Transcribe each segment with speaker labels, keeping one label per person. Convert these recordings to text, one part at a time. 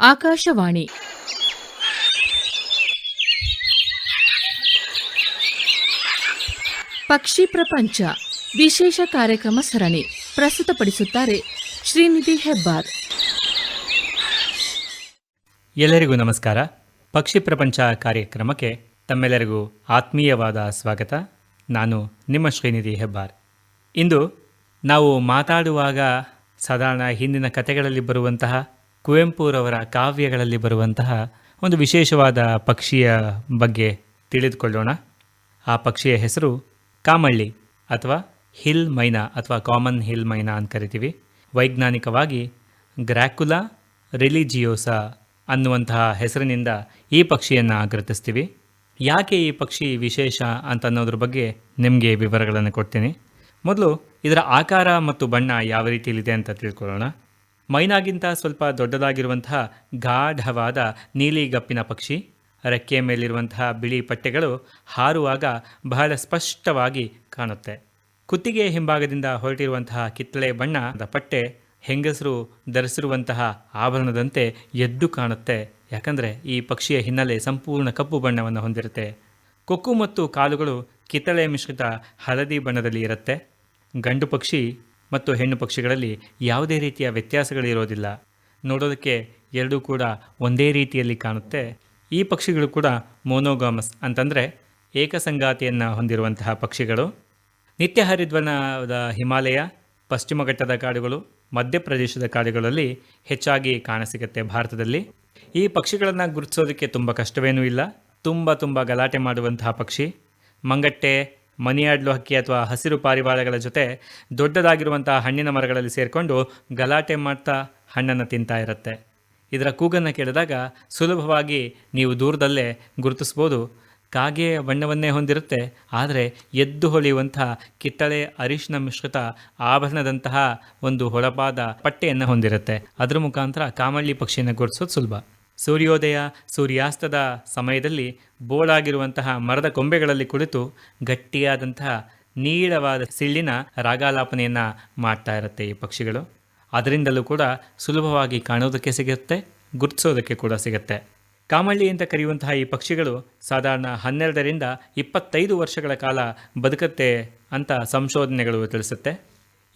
Speaker 1: ಆಕಾಶವಾಣಿ ಪಕ್ಷಿ ಪ್ರಪಂಚ ವಿಶೇಷ ಕಾರ್ಯಕ್ರಮ ಸರಣಿ ಪ್ರಸ್ತುತಪಡಿಸುತ್ತಾರೆ ಶ್ರೀನಿಧಿ ಹೆಬ್ಬಾರ್.
Speaker 2: ಎಲ್ಲರಿಗೂ ನಮಸ್ಕಾರ. ಪಕ್ಷಿ ಪ್ರಪಂಚ ಕಾರ್ಯಕ್ರಮಕ್ಕೆ ತಮ್ಮೆಲ್ಲರಿಗೂ ಆತ್ಮೀಯವಾದ ಸ್ವಾಗತ. ನಾನು ನಿಮ್ಮ ಶ್ರೀನಿಧಿ ಹೆಬ್ಬಾರ್. ಇಂದು ನಾವು ಮಾತಾಡುವಾಗ ಸಾಧಾರಣ ಹಿಂದಿನ ಕಥೆಗಳಲ್ಲಿ ಬರುವಂತಹ ಕುವೆಂಪುರವರ ಕಾವ್ಯಗಳಲ್ಲಿ ಬರುವಂತಹ ಒಂದು ವಿಶೇಷವಾದ ಪಕ್ಷಿಯ ಬಗ್ಗೆ ತಿಳಿದುಕೊಳ್ಳೋಣ. ಆ ಪಕ್ಷಿಯ ಹೆಸರು ಕಾಮಳ್ಳಿ ಅಥವಾ ಹಿಲ್ ಮೈನಾ ಅಥವಾ ಕಾಮನ್ ಹಿಲ್ ಮೈನಾ ಅಂತ ಕರಿತೀವಿ. ವೈಜ್ಞಾನಿಕವಾಗಿ ಗ್ರ್ಯಾಕುಲಾ ರಿಲಿಜಿಯೋಸಾ ಅನ್ನುವಂತಹ ಹೆಸರಿನಿಂದ ಈ ಪಕ್ಷಿಯನ್ನು ಗುರುತಿಸ್ತೀವಿ. ಯಾಕೆ ಈ ಪಕ್ಷಿ ವಿಶೇಷ ಅಂತ ಅನ್ನೋದ್ರ ಬಗ್ಗೆ ನಿಮಗೆ ವಿವರಗಳನ್ನು ಕೊಡ್ತೀನಿ. ಮೊದಲು ಇದರ ಆಕಾರ ಮತ್ತು ಬಣ್ಣ ಯಾವ ರೀತಿಯಲ್ಲಿದೆ ಅಂತ ತಿಳ್ಕೊಳ್ಳೋಣ. ಮೈನಾಗಿಂತ ಸ್ವಲ್ಪ ದೊಡ್ಡದಾಗಿರುವಂತಹ ಗಾಢವಾದ ನೀಲಿಗಪ್ಪಿನ ಪಕ್ಷಿ. ರೆಕ್ಕೆಯ ಮೇಲಿರುವಂತಹ ಬಿಳಿ ಪಟ್ಟೆಗಳು ಹಾರುವಾಗ ಬಹಳ ಸ್ಪಷ್ಟವಾಗಿ ಕಾಣುತ್ತೆ. ಕುತ್ತಿಗೆ ಹಿಂಭಾಗದಿಂದ ಹೊರಟಿರುವಂತಹ ಕಿತ್ತಳೆ ಬಣ್ಣದ ಪಟ್ಟೆ ಹೆಂಗಸರು ಧರಿಸಿರುವಂತಹ ಆಭರಣದಂತೆ ಎದ್ದು ಕಾಣುತ್ತೆ. ಯಾಕಂದರೆ ಈ ಪಕ್ಷಿಯ ಹಿನ್ನೆಲೆ ಸಂಪೂರ್ಣ ಕಪ್ಪು ಬಣ್ಣವನ್ನು ಹೊಂದಿರುತ್ತೆ. ಕೊಕ್ಕು ಮತ್ತು ಕಾಲುಗಳು ಕಿತ್ತಳೆ ಮಿಶ್ರಿತ ಹಳದಿ ಬಣ್ಣದಲ್ಲಿ ಇರುತ್ತೆ. ಗಂಡು ಪಕ್ಷಿ ಮತ್ತು ಹೆಣ್ಣು ಪಕ್ಷಿಗಳಲ್ಲಿ ಯಾವುದೇ ರೀತಿಯ ವ್ಯತ್ಯಾಸಗಳಿರೋದಿಲ್ಲ. ನೋಡೋದಕ್ಕೆ ಎರಡೂ ಕೂಡ ಒಂದೇ ರೀತಿಯಲ್ಲಿ ಕಾಣುತ್ತೆ. ಈ ಪಕ್ಷಿಗಳು ಕೂಡ ಮೋನೋಗಾಮಸ್ ಅಂತಂದರೆ ಏಕಸಂಗಾತಿಯನ್ನು ಹೊಂದಿರುವಂತಹ ಪಕ್ಷಿಗಳು. ನಿತ್ಯ ಹರಿದ್ವರ್ಣದ ಹಿಮಾಲಯ, ಪಶ್ಚಿಮ ಘಟ್ಟದ ಕಾಡುಗಳು, ಮಧ್ಯಪ್ರದೇಶದ ಕಾಡುಗಳಲ್ಲಿ ಹೆಚ್ಚಾಗಿ ಕಾಣಸಿಗುತ್ತೆ ಭಾರತದಲ್ಲಿ. ಈ ಪಕ್ಷಿಗಳನ್ನು ಗುರುತಿಸೋದಕ್ಕೆ ತುಂಬ ಕಷ್ಟವೇನೂ ಇಲ್ಲ. ತುಂಬ ಗಲಾಟೆ ಮಾಡುವಂತಹ ಪಕ್ಷಿ. ಮಂಗಟ್ಟೆ, ಮನಿಯಾಡ್ಲು ಹಕ್ಕಿ ಅಥವಾ ಹಸಿರು ಪಾರಿವಾಳಗಳ ಜೊತೆ ದೊಡ್ಡದಾಗಿರುವಂತಹ ಹಣ್ಣಿನ ಮರಗಳಲ್ಲಿ ಸೇರಿಕೊಂಡು ಗಲಾಟೆ ಮಾಡ್ತಾ ಹಣ್ಣನ್ನು ತಿಂತಾ ಇರುತ್ತೆ. ಇದರ ಕೂಗನ್ನು ಕೇಳಿದಾಗ ಸುಲಭವಾಗಿ ನೀವು ದೂರದಲ್ಲೇ ಗುರುತಿಸ್ಬೋದು. ಕಾಗೆಯ ಬಣ್ಣವನ್ನೇ ಹೊಂದಿರುತ್ತೆ, ಆದರೆ ಎದ್ದು ಹೊಳೆಯುವಂತಹ ಕಿತ್ತಳೆ ಅರಿಶಿನ ಮಿಶ್ರಿತ ಆಭರಣದಂತಹ ಒಂದು ಹೊಳಪಾದ ಪಟ್ಟೆಯನ್ನು ಹೊಂದಿರುತ್ತೆ. ಅದರ ಮುಖಾಂತರ ಕಾಮಳ್ಳಿ ಪಕ್ಷಿಯನ್ನು ಗುರುತಿಸೋದು ಸುಲಭ. ಸೂರ್ಯೋದಯ ಸೂರ್ಯಾಸ್ತದ ಸಮಯದಲ್ಲಿ ಬೋಳಾಗಿರುವಂತಹ ಮರದ ಕೊಂಬೆಗಳಲ್ಲಿ ಕುಳಿತು ಗಟ್ಟಿಯಾದಂತಹ ನೀಳವಾದ ಸಿಳ್ಳಿನ ರಾಗಾಲಾಪನೆಯನ್ನು ಮಾಡ್ತಾ ಇರುತ್ತೆ ಈ ಪಕ್ಷಿಗಳು. ಅದರಿಂದಲೂ ಕೂಡ ಸುಲಭವಾಗಿ ಕಾಣೋದಕ್ಕೆ ಸಿಗುತ್ತೆ, ಗುರುತಿಸೋದಕ್ಕೆ ಕೂಡ ಸಿಗುತ್ತೆ. ಕಾಮಳ್ಳಿ ಅಂತ ಕರೆಯುವಂತಹ ಈ ಪಕ್ಷಿಗಳು ಸಾಧಾರಣ 12ರಿಂದ 25 ವರ್ಷಗಳ ಕಾಲ ಬದುಕುತ್ತೆ ಅಂತ ಸಂಶೋಧನೆಗಳು ತಿಳಿಸುತ್ತೆ.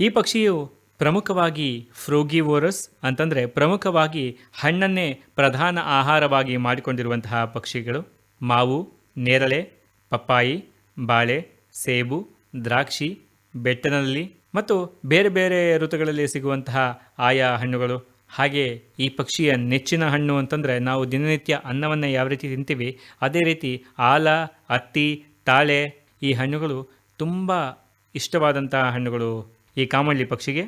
Speaker 2: ಈ ಪಕ್ಷಿಯು ಪ್ರಮುಖವಾಗಿ ಫ್ರೂಗಿವೋರಸ್ ಅಂತಂದರೆ ಪ್ರಮುಖವಾಗಿ ಹಣ್ಣನ್ನೇ ಪ್ರಧಾನ ಆಹಾರವಾಗಿ ಮಾಡಿಕೊಂಡಿರುವಂತಹ ಪಕ್ಷಿಗಳು. ಮಾವು, ನೇರಳೆ, ಪಪ್ಪಾಯಿ, ಬಾಳೆ, ಸೇಬು, ದ್ರಾಕ್ಷಿ, ಬೆಟ್ಟನಲ್ಲಿ ಮತ್ತು ಬೇರೆ ಬೇರೆ ಋತುಗಳಲ್ಲಿ ಸಿಗುವಂತಹ ಆಯಾ ಹಣ್ಣುಗಳು. ಹಾಗೆ ಈ ಪಕ್ಷಿಯ ನೆಚ್ಚಿನ ಹಣ್ಣು ಅಂತಂದರೆ ನಾವು ದಿನನಿತ್ಯ ಅನ್ನವನ್ನು ಯಾವ ರೀತಿ ತಿಂತೀವಿ ಅದೇ ರೀತಿ ಆಲ, ಅತ್ತಿ, ತಾಳೆ ಈ ಹಣ್ಣುಗಳು ತುಂಬ ಇಷ್ಟವಾದಂತಹ ಹಣ್ಣುಗಳು ಈ ಕಾಮಳ್ಳಿ ಪಕ್ಷಿಗೆ.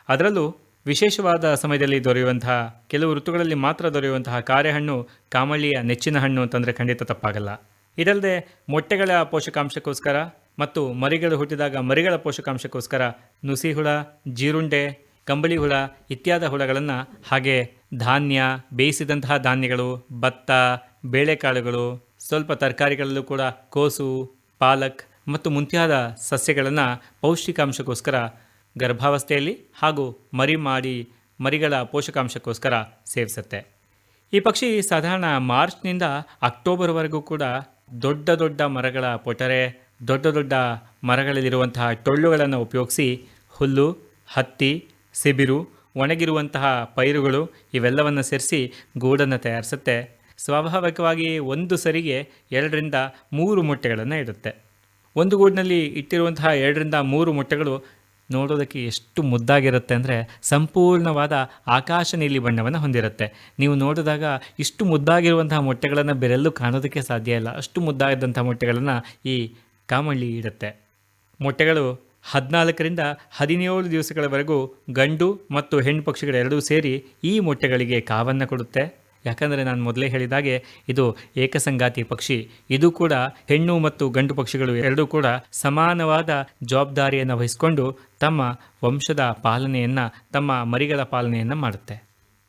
Speaker 2: ಅದರಲ್ಲೂ ವಿಶೇಷವಾದ ಸಮಯದಲ್ಲಿ ದೊರೆಯುವಂತಹ, ಕೆಲವು ಋತುಗಳಲ್ಲಿ ಮಾತ್ರ ದೊರೆಯುವಂತಹ ಕಾರೆಹಣ್ಣು ಕಾಮಳ್ಳಿಯ ನೆಚ್ಚಿನ ಹಣ್ಣು ಅಂತಂದರೆ ಖಂಡಿತ ತಪ್ಪಾಗಲ್ಲ. ಇದಲ್ಲದೆ ಮೊಟ್ಟೆಗಳ ಪೋಷಕಾಂಶಕ್ಕೋಸ್ಕರ ಮತ್ತು ಮರಿಗಳು ಹುಟ್ಟಿದಾಗ ಮರಿಗಳ ಪೋಷಕಾಂಶಕ್ಕೋಸ್ಕರ ನುಸಿ ಹುಳ, ಜೀರುಂಡೆ, ಕಂಬಳಿ ಹುಳ ಇತ್ಯಾದಿ ಹುಳಗಳನ್ನು, ಹಾಗೆ ಧಾನ್ಯ, ಬೇಯಿಸಿದಂತಹ ಧಾನ್ಯಗಳು, ಭತ್ತ, ಬೇಳೆಕಾಳುಗಳು, ಸ್ವಲ್ಪ ತರಕಾರಿಗಳಲ್ಲೂ ಕೂಡ ಕೋಸು, ಪಾಲಕ್ ಮತ್ತು ಮುಂತಾದ ಸಸ್ಯಗಳನ್ನು ಪೌಷ್ಟಿಕಾಂಶಕ್ಕೋಸ್ಕರ ಗರ್ಭಾವಸ್ಥೆಯಲ್ಲಿ ಹಾಗೂ ಮರಿಗಳ ಪೋಷಕಾಂಶಕ್ಕೋಸ್ಕರ ಸೇವಿಸುತ್ತೆ. ಈ ಪಕ್ಷಿ ಸಾಧಾರಣ ಮಾರ್ಚ್ನಿಂದ ಅಕ್ಟೋಬರ್ವರೆಗೂ ಕೂಡ ದೊಡ್ಡ ಮರಗಳ ಪೊಟರೆ, ದೊಡ್ಡ ಮರಗಳಲ್ಲಿರುವಂತಹ ಟೊಳ್ಳುಗಳನ್ನು ಉಪಯೋಗಿಸಿ ಹುಲ್ಲು, ಹತ್ತಿ, ಸಿಬಿರು, ಒಣಗಿರುವಂತಹ ಪೈರುಗಳು ಇವೆಲ್ಲವನ್ನು ಸೇರಿಸಿ ಗೂಡನ್ನು ತಯಾರಿಸುತ್ತೆ. ಸ್ವಾಭಾವಿಕವಾಗಿ ಒಂದು ಸರಿಗೆ 2ರಿಂದ 3 ಮೊಟ್ಟೆಗಳನ್ನು ಇಡುತ್ತೆ. ಒಂದು ಗೂಡಿನಲ್ಲಿ ಇಟ್ಟಿರುವಂತಹ 2ರಿಂದ 3 ಮೊಟ್ಟೆಗಳು ನೋಡೋದಕ್ಕೆ ಎಷ್ಟು ಮುದ್ದಾಗಿರುತ್ತೆ ಅಂದರೆ ಸಂಪೂರ್ಣವಾದ ಆಕಾಶ ನೀಲಿ ಬಣ್ಣವನ್ನು ಹೊಂದಿರುತ್ತೆ. ನೀವು ನೋಡಿದಾಗ ಇಷ್ಟು ಮುದ್ದಾಗಿರುವಂತಹ ಮೊಟ್ಟೆಗಳನ್ನು ಬೇರೆಲ್ಲೂ ಕಾಣೋದಕ್ಕೆ ಸಾಧ್ಯ ಇಲ್ಲ. ಅಷ್ಟು ಮುದ್ದಾದಂಥ ಮೊಟ್ಟೆಗಳನ್ನು ಈ ಕಾಮಳ್ಳಿ ಇಡುತ್ತೆ. ಮೊಟ್ಟೆಗಳು 14ರಿಂದ 17 ದಿವಸಗಳವರೆಗೂ ಗಂಡು ಮತ್ತು ಹೆಣ್ಣು ಪಕ್ಷಿಗಳೆರಡೂ ಸೇರಿ ಈ ಮೊಟ್ಟೆಗಳಿಗೆ ಕಾವನ್ನು ಕೊಡುತ್ತೆ. ಯಾಕಂದರೆ ನಾನು ಮೊದಲೇ ಹೇಳಿದಾಗೆ ಇದು ಏಕಸಂಗಾತಿ ಪಕ್ಷಿ. ಇದು ಕೂಡ ಹೆಣ್ಣು ಮತ್ತು ಗಂಡು ಪಕ್ಷಿಗಳು ಎರಡೂ ಕೂಡ ಸಮಾನವಾದ ಜವಾಬ್ದಾರಿಯನ್ನು ವಹಿಸಿಕೊಂಡು ತಮ್ಮ ವಂಶದ ಪಾಲನೆಯನ್ನು, ತಮ್ಮ ಮರಿಗಳ ಪಾಲನೆಯನ್ನು ಮಾಡುತ್ತೆ.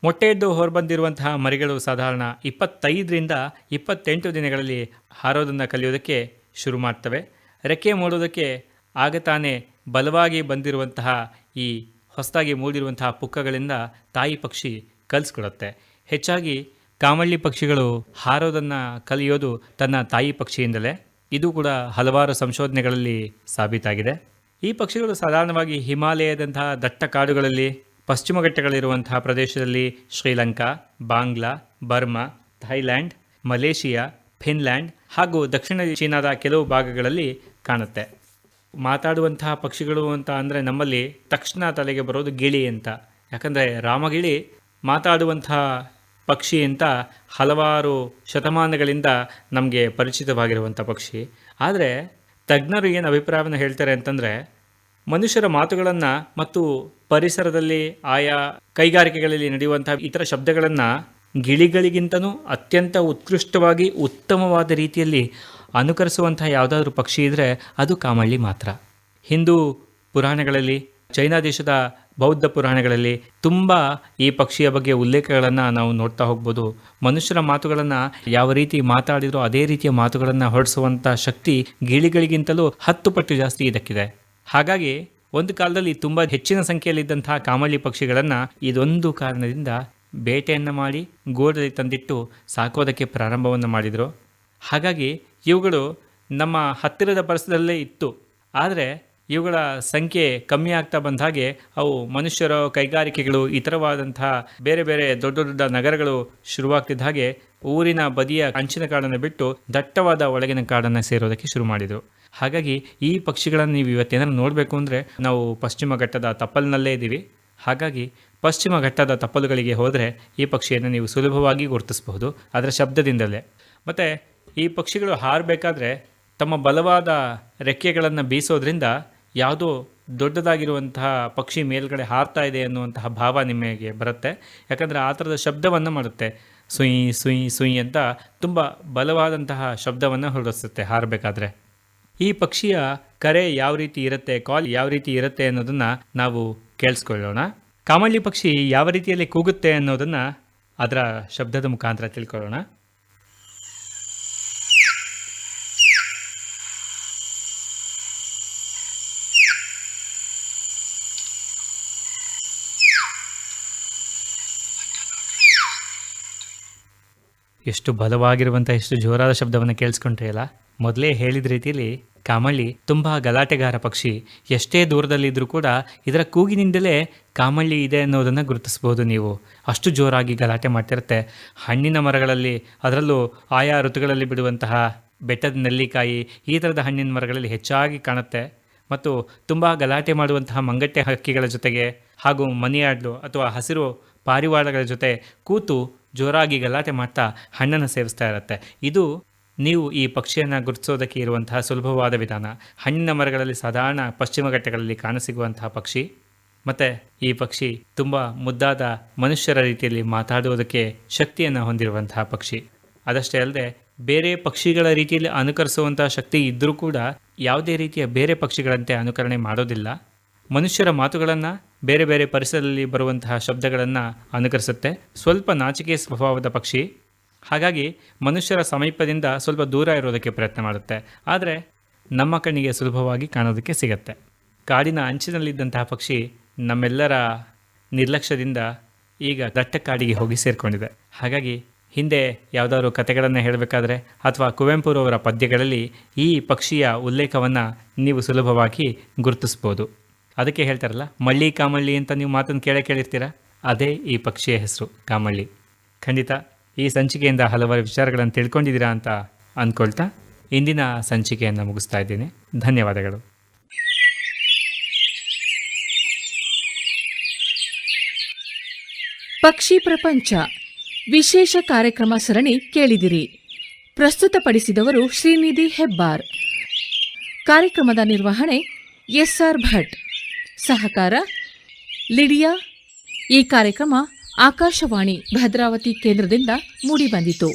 Speaker 2: ಮೊಟ್ಟೆಯದ್ದು ಹೊರಬಂದಿರುವಂತಹ ಮರಿಗಳು ಸಾಧಾರಣ 25ರಿಂದ 28 ದಿನಗಳಲ್ಲಿ ಹಾರೋದನ್ನು ಕಲಿಯೋದಕ್ಕೆ ಶುರು ಮಾಡ್ತವೆ. ರೆಕ್ಕೆ ಮೂಡೋದಕ್ಕೆ ಆಗ ತಾನೇ ಬಲವಾಗಿ ಬಂದಿರುವಂತಹ ಈ ಹೊಸದಾಗಿ ಮೂಡಿರುವಂತಹ ಪುಕ್ಕಗಳಿಂದ ತಾಯಿ ಪಕ್ಷಿ ಕಲಿಸ್ಕೊಡುತ್ತೆ. ಹೆಚ್ಚಾಗಿ ಕಾಮಳ್ಳಿ ಪಕ್ಷಿಗಳು ಹಾರೋದನ್ನು ಕಲಿಯೋದು ತನ್ನ ತಾಯಿ ಪಕ್ಷಿಯಿಂದಲೇ. ಇದು ಕೂಡ ಹಲವಾರು ಸಂಶೋಧನೆಗಳಲ್ಲಿ ಸಾಬೀತಾಗಿದೆ. ಈ ಪಕ್ಷಿಗಳು ಸಾಧಾರಣವಾಗಿ ಹಿಮಾಲಯದಂತಹ ದಟ್ಟ ಕಾಡುಗಳಲ್ಲಿ, ಪಶ್ಚಿಮ ಘಟ್ಟಗಳಿರುವಂತಹ ಪ್ರದೇಶದಲ್ಲಿ, Sri Lanka, Bangla, Burma, Thailand, Malaysia, Finland ಹಾಗೂ ದಕ್ಷಿಣ ಚೀನಾದ ಕೆಲವು ಭಾಗಗಳಲ್ಲಿ ಕಾಣುತ್ತೆ. ಮಾತಾಡುವಂತಹ ಪಕ್ಷಿಗಳು ಅಂತ ಅಂದರೆ ನಮ್ಮಲ್ಲಿ ತಕ್ಷಣ ತಲೆಗೆ ಬರೋದು ಗಿಳಿ ಅಂತ. ಯಾಕಂದರೆ ರಾಮಗಿಳಿ ಮಾತಾಡುವಂತಹ ಪಕ್ಷಿ ಅಂತ ಹಲವಾರು ಶತಮಾನಗಳಿಂದ ನಮಗೆ ಪರಿಚಿತವಾಗಿರುವಂಥ ಪಕ್ಷಿ. ಆದರೆ ತಜ್ಞರು ಏನು ಅಭಿಪ್ರಾಯವನ್ನು ಹೇಳ್ತಾರೆ ಅಂತಂದರೆ, ಮನುಷ್ಯರ ಮಾತುಗಳನ್ನು ಮತ್ತು ಪರಿಸರದಲ್ಲಿ ಆಯಾ ಕೈಗಾರಿಕೆಗಳಲ್ಲಿ ನಡೆಯುವಂಥ ಇತರ ಶಬ್ದಗಳನ್ನು ಗಿಳಿಗಳಿಗಿಂತನೂ ಅತ್ಯಂತ ಉತ್ಕೃಷ್ಟವಾಗಿ ಉತ್ತಮವಾದ ರೀತಿಯಲ್ಲಿ ಅನುಕರಿಸುವಂಥ ಯಾವುದಾದ್ರೂ ಪಕ್ಷಿ ಇದ್ದರೆ ಅದು ಕಾಮಳ್ಳಿ ಮಾತ್ರ. ಹಿಂದೂ ಪುರಾಣಗಳಲ್ಲಿ, ಚೈನಾ ದೇಶದ ಬೌದ್ಧ ಪುರಾಣಗಳಲ್ಲಿ ತುಂಬ ಈ ಪಕ್ಷಿಯ ಬಗ್ಗೆ ಉಲ್ಲೇಖಗಳನ್ನು ನಾವು ನೋಡ್ತಾ ಹೋಗ್ಬೋದು. ಮನುಷ್ಯರ ಮಾತುಗಳನ್ನು ಯಾವ ರೀತಿ ಮಾತಾಡಿದ್ರೋ ಅದೇ ರೀತಿಯ ಮಾತುಗಳನ್ನು ಹೊರಡಿಸುವಂಥ ಶಕ್ತಿ ಗಿಳಿಗಳಿಗಿಂತಲೂ 10 ಪಟ್ಟು ಜಾಸ್ತಿ ಇದಕ್ಕಿದೆ. ಹಾಗಾಗಿ ಒಂದು ಕಾಲದಲ್ಲಿ ತುಂಬ ಹೆಚ್ಚಿನ ಸಂಖ್ಯೆಯಲ್ಲಿದ್ದಂತಹ ಕಾಮಳ್ಳಿ ಪಕ್ಷಿಗಳನ್ನು ಇದೊಂದು ಕಾರಣದಿಂದ ಬೇಟೆಯನ್ನು ಮಾಡಿ ಗೂಡಲ್ಲಿ ತಂದಿಟ್ಟು ಸಾಕೋದಕ್ಕೆ ಪ್ರಾರಂಭವನ್ನು ಮಾಡಿದರು. ಹಾಗಾಗಿ ಇವುಗಳು ನಮ್ಮ ಹತ್ತಿರದ ಪರಿಸರದಲ್ಲೇ ಇತ್ತು. ಆದರೆ ಇವುಗಳ ಸಂಖ್ಯೆ ಕಮ್ಮಿ ಆಗ್ತಾ ಬಂದ ಹಾಗೆ ಅವು ಮನುಷ್ಯರ ಕೈಗಾರಿಕೆಗಳು, ಇತರವಾದಂತಹ ಬೇರೆ ಬೇರೆ ದೊಡ್ಡ ದೊಡ್ಡ ನಗರಗಳು ಶುರುವಾಗ್ತಿದ್ದ ಹಾಗೆ ಊರಿನ ಬದಿಯ ಅಂಚಿನ ಕಾಡನ್ನು ಬಿಟ್ಟು ದಟ್ಟವಾದ ಒಳಗಿನ ಕಾಡನ್ನು ಸೇರೋದಕ್ಕೆ ಶುರು ಮಾಡಿದರು. ಹಾಗಾಗಿ ಈ ಪಕ್ಷಿಗಳನ್ನು ನೀವು ಇವತ್ತೇನಾದ್ರು ನೋಡಬೇಕು ಅಂದರೆ ನಾವು ಪಶ್ಚಿಮ ಘಟ್ಟದ ತಪ್ಪಲಿನಲ್ಲೇ ಇದ್ದೀವಿ. ಹಾಗಾಗಿ ಪಶ್ಚಿಮ ಘಟ್ಟದ ತಪ್ಪಲುಗಳಿಗೆ ಹೋದರೆ ಈ ಪಕ್ಷಿಯನ್ನು ನೀವು ಸುಲಭವಾಗಿ ಗುರುತಿಸಬಹುದು ಅದರ ಶಬ್ದದಿಂದಲೇ. ಮತ್ತು ಈ ಪಕ್ಷಿಗಳು ಹಾರಬೇಕಾದ್ರೆ ತಮ್ಮ ಬಲವಾದ ರೆಕ್ಕೆಗಳನ್ನು ಬೀಸೋದ್ರಿಂದ ಯಾವುದೋ ದೊಡ್ಡದಾಗಿರುವಂತಹ ಪಕ್ಷಿ ಮೇಲ್ಗಡೆ ಹಾರ್ತಾ ಇದೆ ಅನ್ನುವಂತಹ ಭಾವ ನಿಮಗೆ ಬರುತ್ತೆ. ಯಾಕಂದರೆ ಆ ಥರದ ಶಬ್ದವನ್ನು ಮಾಡುತ್ತೆ. ಸುಯಿ ಸುಯಿ ಸುಯಿ ಅಂತ ತುಂಬ ಬಲವಾದಂತಹ ಶಬ್ದವನ್ನು ಹೊರಡಿಸುತ್ತೆ ಹಾರಬೇಕಾದ್ರೆ. ಈ ಪಕ್ಷಿಯ ಕರೆ ಯಾವ ರೀತಿ ಇರುತ್ತೆ, ಕಾಲ್ ಯಾವ ರೀತಿ ಇರುತ್ತೆ ಅನ್ನೋದನ್ನು ನಾವು ಕೇಳಿಸ್ಕೊಳ್ಳೋಣ. ಕಾಮಳ್ಳಿ ಪಕ್ಷಿ ಯಾವ ರೀತಿಯಲ್ಲಿ ಕೂಗುತ್ತೆ ಅನ್ನೋದನ್ನು ಅದರ ಶಬ್ದದ ಮುಖಾಂತರ ತಿಳ್ಕೊಳ್ಳೋಣ. ಎಷ್ಟು ಬಲವಾಗಿರುವಂಥ, ಎಷ್ಟು ಜೋರಾದ ಶಬ್ದವನ್ನು ಕೇಳಿಸ್ಕೊಂಡ್ರೆ ಅಲ್ಲ. ಮೊದಲೇ ಹೇಳಿದ ರೀತಿಯಲ್ಲಿ ಕಾಮಳ್ಳಿ ತುಂಬ ಗಲಾಟೆಗಾರ ಪಕ್ಷಿ. ಎಷ್ಟೇ ದೂರದಲ್ಲಿದ್ದರೂ ಕೂಡ ಇದರ ಕೂಗಿನಿಂದಲೇ ಕಾಮಳ್ಳಿ ಇದೆ ಅನ್ನೋದನ್ನು ಗುರುತಿಸ್ಬೋದು ನೀವು. ಅಷ್ಟು ಜೋರಾಗಿ ಗಲಾಟೆ ಮಾಡ್ತಿರುತ್ತೆ. ಹಣ್ಣಿನ ಮರಗಳಲ್ಲಿ, ಅದರಲ್ಲೂ ಆಯಾ ಋತುಗಳಲ್ಲಿ ಬಿಡುವಂತಹ ಬೆಟ್ಟದ ನೆಲ್ಲಿಕಾಯಿ, ಈ ಥರದ ಹಣ್ಣಿನ ಮರಗಳಲ್ಲಿ ಹೆಚ್ಚಾಗಿ ಕಾಣುತ್ತೆ. ಮತ್ತು ತುಂಬ ಗಲಾಟೆ ಮಾಡುವಂತಹ ಮಂಗಟ್ಟೆ ಹಕ್ಕಿಗಳ ಜೊತೆಗೆ ಹಾಗೂ ಮನಿಯಾಡ್ಲು ಅಥವಾ ಹಸಿರು ಪಾರಿವಾಳಗಳ ಜೊತೆ ಕೂತು ಜೋರಾಗಿ ಗಲಾಟೆ ಮಾಡ್ತಾ ಹಣ್ಣನ್ನು ಸೇವಿಸ್ತಾ ಇರುತ್ತೆ. ಇದು ನೀವು ಈ ಪಕ್ಷಿಯನ್ನು ಗುರುತಿಸೋದಕ್ಕೆ ಇರುವಂತಹ ಸುಲಭವಾದ ವಿಧಾನ. ಹಣ್ಣಿನ ಮರಗಳಲ್ಲಿ ಸಾಧಾರಣ ಪಶ್ಚಿಮ ಘಟ್ಟಗಳಲ್ಲಿ ಕಾಣಸಿಗುವಂತಹ ಪಕ್ಷಿ. ಮತ್ತು ಈ ಪಕ್ಷಿ ತುಂಬ ಮುದ್ದಾದ ಮನುಷ್ಯರ ರೀತಿಯಲ್ಲಿ ಮಾತಾಡುವುದಕ್ಕೆ ಶಕ್ತಿಯನ್ನು ಹೊಂದಿರುವಂತಹ ಪಕ್ಷಿ. ಅದಷ್ಟೇ ಅಲ್ಲದೆ ಬೇರೆ ಪಕ್ಷಿಗಳ ರೀತಿಯಲ್ಲಿ ಅನುಕರಿಸುವಂತಹ ಶಕ್ತಿ ಇದ್ದರೂ ಕೂಡ ಯಾವುದೇ ರೀತಿಯ ಬೇರೆ ಪಕ್ಷಿಗಳಂತೆ ಅನುಕರಣೆ ಮಾಡೋದಿಲ್ಲ. ಮನುಷ್ಯರ ಮಾತುಗಳನ್ನು, ಬೇರೆ ಬೇರೆ ಪರಿಸರದಲ್ಲಿ ಬರುವಂತಹ ಶಬ್ದಗಳನ್ನು ಅನುಕರಿಸುತ್ತೆ. ಸ್ವಲ್ಪ ನಾಚಿಕೆ ಸ್ವಭಾವದ ಪಕ್ಷಿ. ಹಾಗಾಗಿ ಮನುಷ್ಯರ ಸಮೀಪದಿಂದ ಸ್ವಲ್ಪ ದೂರ ಇರೋದಕ್ಕೆ ಪ್ರಯತ್ನ ಮಾಡುತ್ತೆ. ಆದರೆ ನಮ್ಮ ಕಣ್ಣಿಗೆ ಸುಲಭವಾಗಿ ಕಾಣೋದಕ್ಕೆ ಸಿಗತ್ತೆ. ಕಾಡಿನ ಅಂಚಿನಲ್ಲಿದ್ದಂತಹ ಪಕ್ಷಿ ನಮ್ಮೆಲ್ಲರ ನಿರ್ಲಕ್ಷ್ಯದಿಂದ ಈಗ ದಟ್ಟ ಕಾಡಿಗೆ ಹೋಗಿ ಸೇರಿಕೊಂಡಿದೆ. ಹಾಗಾಗಿ ಹಿಂದೆ ಯಾವುದಾದ್ರು ಕಥೆಗಳನ್ನು ಹೇಳಬೇಕಾದ್ರೆ ಅಥವಾ ಕುವೆಂಪುರವರ ಪದ್ಯಗಳಲ್ಲಿ ಈ ಪಕ್ಷಿಯ ಉಲ್ಲೇಖವನ್ನು ನೀವು ಸುಲಭವಾಗಿ ಗುರುತಿಸ್ಬೋದು. ಅದಕ್ಕೆ ಹೇಳ್ತಾರಲ್ಲ, ಮಳ್ಳಿ ಕಾಮಳ್ಳಿ ಅಂತ ನೀವು ಮಾತನ್ನು ಕೇಳಿರ್ತೀರ. ಅದೇ ಈ ಪಕ್ಷಿಯ ಹೆಸರು, ಕಾಮಳ್ಳಿ. ಖಂಡಿತ ಈ ಸಂಚಿಕೆಯಿಂದ ಹಲವಾರು ವಿಚಾರಗಳನ್ನು ತಿಳ್ಕೊಂಡಿದ್ದೀರಾ ಅಂತ ಅಂದ್ಕೊಳ್ತಾ ಇಂದಿನ ಸಂಚಿಕೆಯನ್ನು ಮುಗಿಸ್ತಾ ಇದ್ದೀನಿ. ಧನ್ಯವಾದಗಳು.
Speaker 1: ಪಕ್ಷಿ ಪ್ರಪಂಚ ವಿಶೇಷ ಕಾರ್ಯಕ್ರಮ ಸರಣಿ ಕೇಳಿದಿರಿ. ಪ್ರಸ್ತುತಪಡಿಸಿದವರು ಶ್ರೀನಿಧಿ ಹೆಬ್ಬಾರ್. ಕಾರ್ಯಕ್ರಮದ ನಿರ್ವಹಣೆ SR ಭಟ್. ಸಹಕಾರ ಲಿಡಿಯಾ. ಈ ಕಾರ್ಯಕ್ರಮ ಆಕಾಶವಾಣಿ ಭದ್ರಾವತಿ ಕೇಂದ್ರದಿಂದ ಮೂಡಿಬಂದಿತು.